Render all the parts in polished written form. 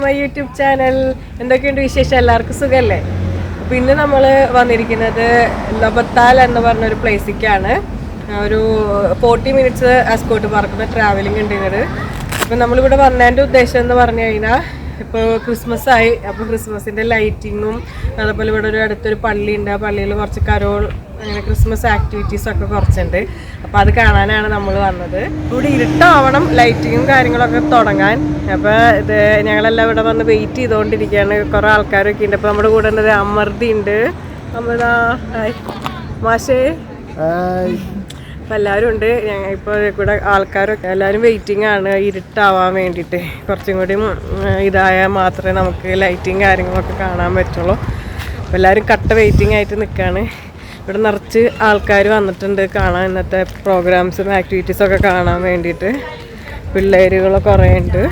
My YouTube channel. എന്തൊക്കെയുണ്ട് വിശേഷം? എല്ലാവർക്കും സുഖമല്ലേ? അപ്പോൾ ഇന്ന് നമ്മൾ വന്നിരിക്കുന്നത് ലബത്താൽ എന്ന് പറഞ്ഞൊരു പ്ലേസിലേക്കാണ്. ഒരു 40 മിനിറ്റ്സ് എസ്കോട്ട് പാർക്കിൽ ട്രാവലിംഗ് ഉണ്ട് ഇങ്ങോട്ട്. അപ്പോൾ നമ്മളിവിടെ വന്നതിൻ്റെ ഉദ്ദേശം എന്ന് പറഞ്ഞു കഴിഞ്ഞാൽ ഇപ്പോൾ ക്രിസ്മസ് ആയി. അപ്പോൾ ക്രിസ്മസിൻ്റെ ലൈറ്റിങ്ങും അതുപോലെ ഇവിടെ ഒരു അടുത്തൊരു പള്ളിയുണ്ട്. ആ പള്ളിയിൽ കുറച്ച് കരോൾ അങ്ങനെ ക്രിസ്മസ് ആക്ടിവിറ്റീസൊക്കെ കുറച്ചുണ്ട്. അപ്പോൾ അത് കാണാനാണ് നമ്മൾ വന്നത്. ഇവിടെ ഇരുട്ടാവണം ലൈറ്റിങ്ങും കാര്യങ്ങളൊക്കെ തുടങ്ങാൻ. അപ്പോൾ ഇത് ഞങ്ങളെല്ലാം ഇവിടെ വന്ന് വെയിറ്റ് ചെയ്തുകൊണ്ടിരിക്കുകയാണ്. കുറേ ആൾക്കാരൊക്കെ ഉണ്ട്. അപ്പോൾ നമ്മുടെ കൂടെ ഉള്ളത് അമൃതി ഉണ്ട്. അമൃത ഹായ്, മാഷേ അപ്പോൾ എല്ലാവരും ഉണ്ട്. ഞങ്ങൾ ഇപ്പോൾ ഇവിടെ ആൾക്കാരൊക്കെ എല്ലാവരും വെയിറ്റിംഗ് ആണ് ഇരുട്ടാവാൻ വേണ്ടിയിട്ട്. കുറച്ചും കൂടി ഇതായാൽ മാത്രമേ നമുക്ക് ലൈറ്റിങ് കാര്യങ്ങളൊക്കെ കാണാൻ പറ്റുള്ളൂ. അപ്പോൾ എല്ലാവരും കട്ട വെയിറ്റിംഗ് ആയിട്ട് നിൽക്കുകയാണ്. ഇവിടെ നിറച്ച് ആൾക്കാർ വന്നിട്ടുണ്ട് കാണാൻ, ഇന്നത്തെ പ്രോഗ്രാംസും ആക്ടിവിറ്റീസൊക്കെ കാണാൻ വേണ്ടിയിട്ട്. പിള്ളേരുകൾ കുറേ ഉണ്ട്.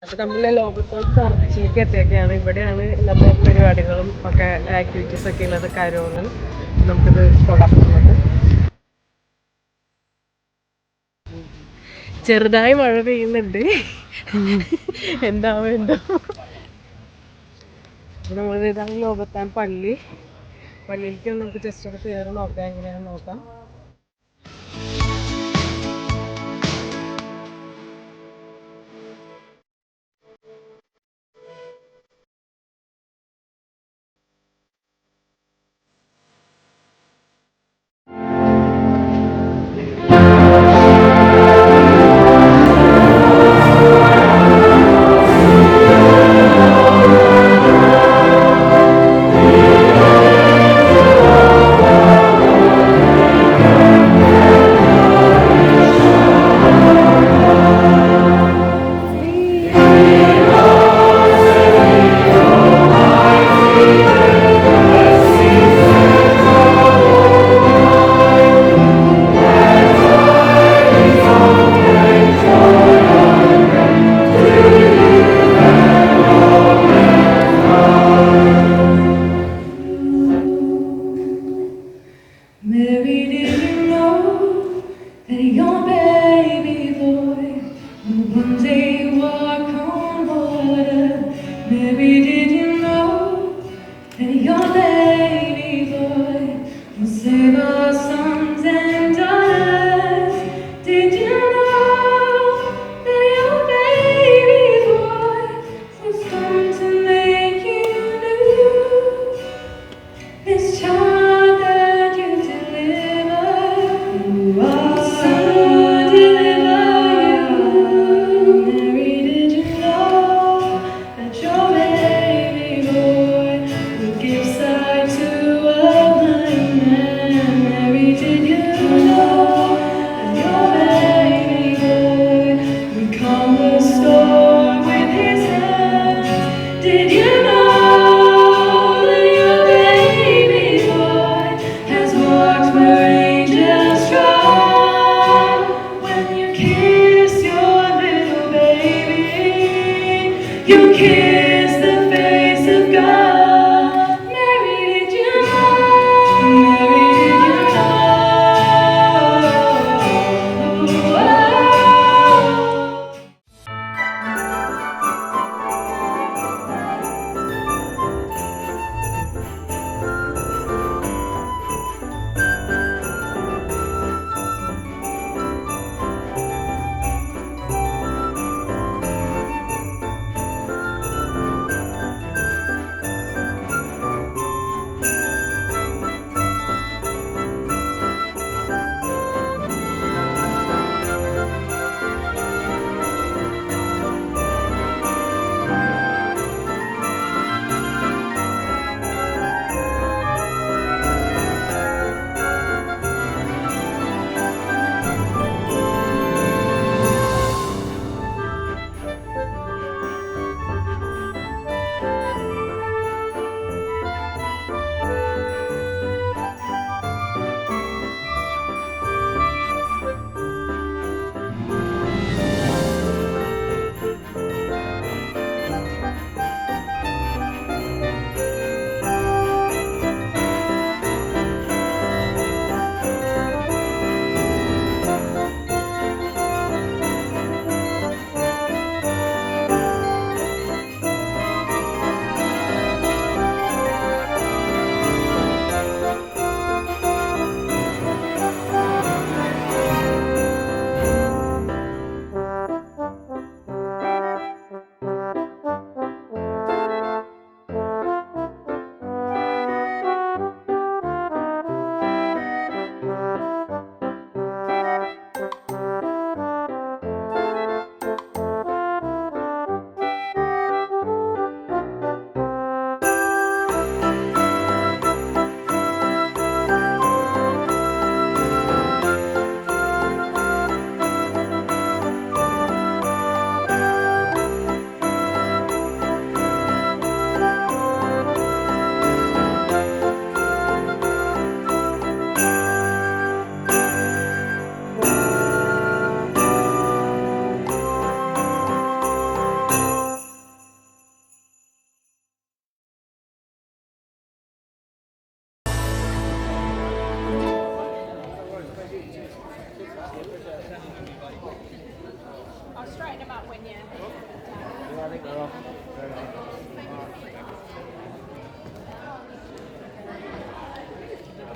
അപ്പോൾ നമ്മൾ ലോകത്തോട് ചർച്ചയ്ക്ക് എത്തിയൊക്കെയാണ്. ഇവിടെയാണ് ഇന്നത്തെ പരിപാടികളും ഒക്കെ ആക്ടിവിറ്റീസൊക്കെ ഉള്ളത്. കരോള് നമുക്കിത് തുടങ്ങുന്നത്. ചെറുതായി മഴ പെയ്യുന്നുണ്ട്. എന്താവും എന്തോ. നമ്മൾ ഇതാണ് ലോകത്താൻ പള്ളി. പള്ളിയിലേക്ക് നമുക്ക് ജസ്റ്റ് ഒന്ന് കയറി നോക്കാം, എങ്ങനെയാണെന്ന് നോക്കാം.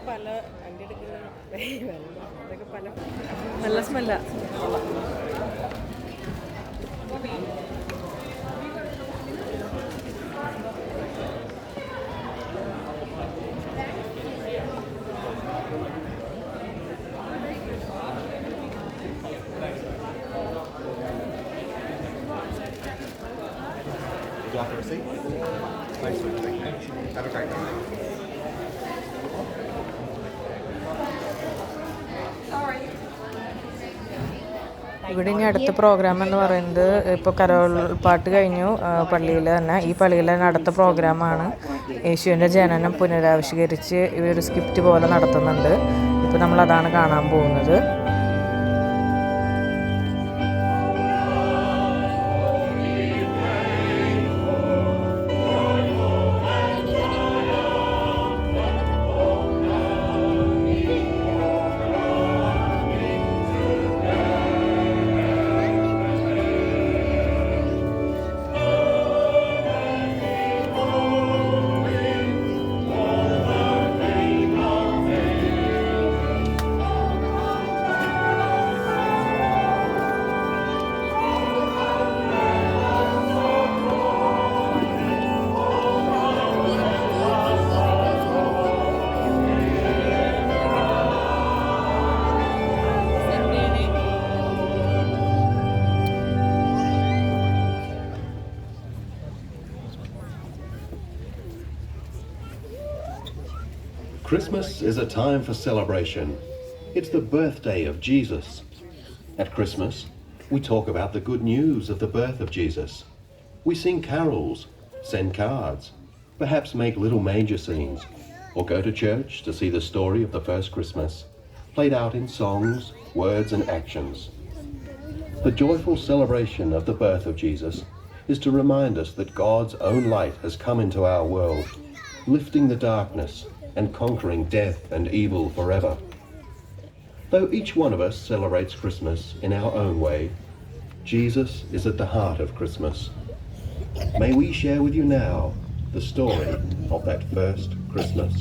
പല വണ്ടി എടുക്കുന്ന അതൊക്കെ പല നല്ല സ്മെല്ല. Have a receipt? Thanks for the Have a great day. ഇവിടെ ഇനി അടുത്ത പ്രോഗ്രാം എന്ന് പറയുന്നത് ഇപ്പോൾ കരോൾ പാട്ട് കഴിഞ്ഞു പള്ളിയിൽ തന്നെ. ഈ പള്ളിയിൽ തന്നെ അടുത്ത പ്രോഗ്രാമാണ് യേശുവിൻ്റെ ജനനം പുനരാവിഷ്കരിച്ച് ഇവരൊരു സ്കിപ്റ്റ് പോലെ നടത്തുന്നുണ്ട്. ഇപ്പോൾ നമ്മളതാണ് കാണാൻ പോകുന്നത്. Christmas is a time for celebration. It's the birthday of Jesus. At Christmas, we talk about the good news of the birth of Jesus. We sing carols, send cards, perhaps make little manger scenes, or go to church to see the story of the first Christmas, played out in songs, words and actions. The joyful celebration of the birth of Jesus is to remind us that God's own light has come into our world, lifting the darkness and conquering death and evil forever. Though each one of us celebrates Christmas in our own way, Jesus is at the heart of Christmas. May we share with you now the story of that first Christmas.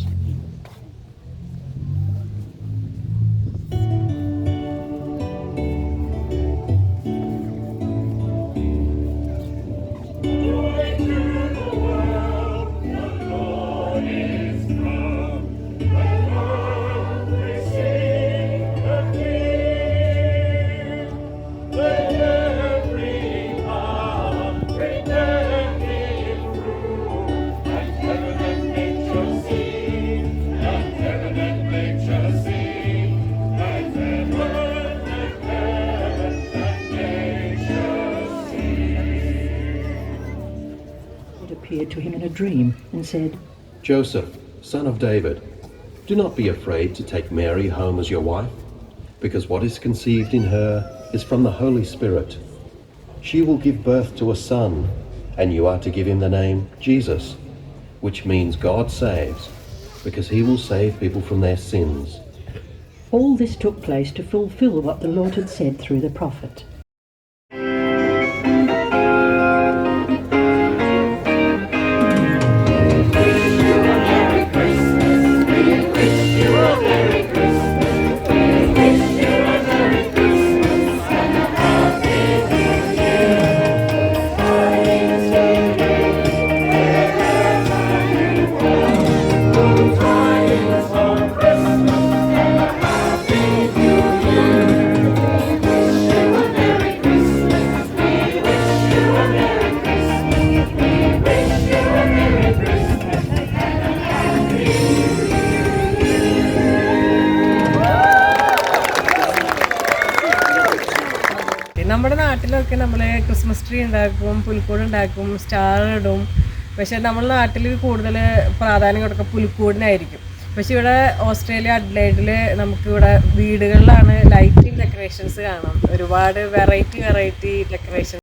Appeared to him in a dream and said, Joseph, son of David, do not be afraid to take Mary home as your wife, because what is conceived in her is from the Holy Spirit. She will give birth to a son, and you are to give him the name Jesus, which means God saves, because he will save people from their sins. all this took place to fulfill what the Lord had said through the prophet. നമ്മുടെ നാട്ടിലൊക്കെ നമ്മൾ Christmas tree ഉണ്ടാക്കും, പുൽക്കൂട് ഉണ്ടാക്കും, star ഇടും. പക്ഷെ നമ്മുടെ നാട്ടിൽ കൂടുതൽ പ്രാധാന്യം കൊടുക്കുക പുൽക്കൂടിനായിരിക്കും. പക്ഷെ ഇവിടെ ഓസ്ട്രേലിയ അഡ്ലൈഡിൽ നമുക്കിവിടെ വീടുകളിലാണ് ലൈറ്റിംഗ് ഡെക്കറേഷൻസ് കാണാം. ഒരുപാട് വെറൈറ്റി ഡെക്കറേഷൻസ്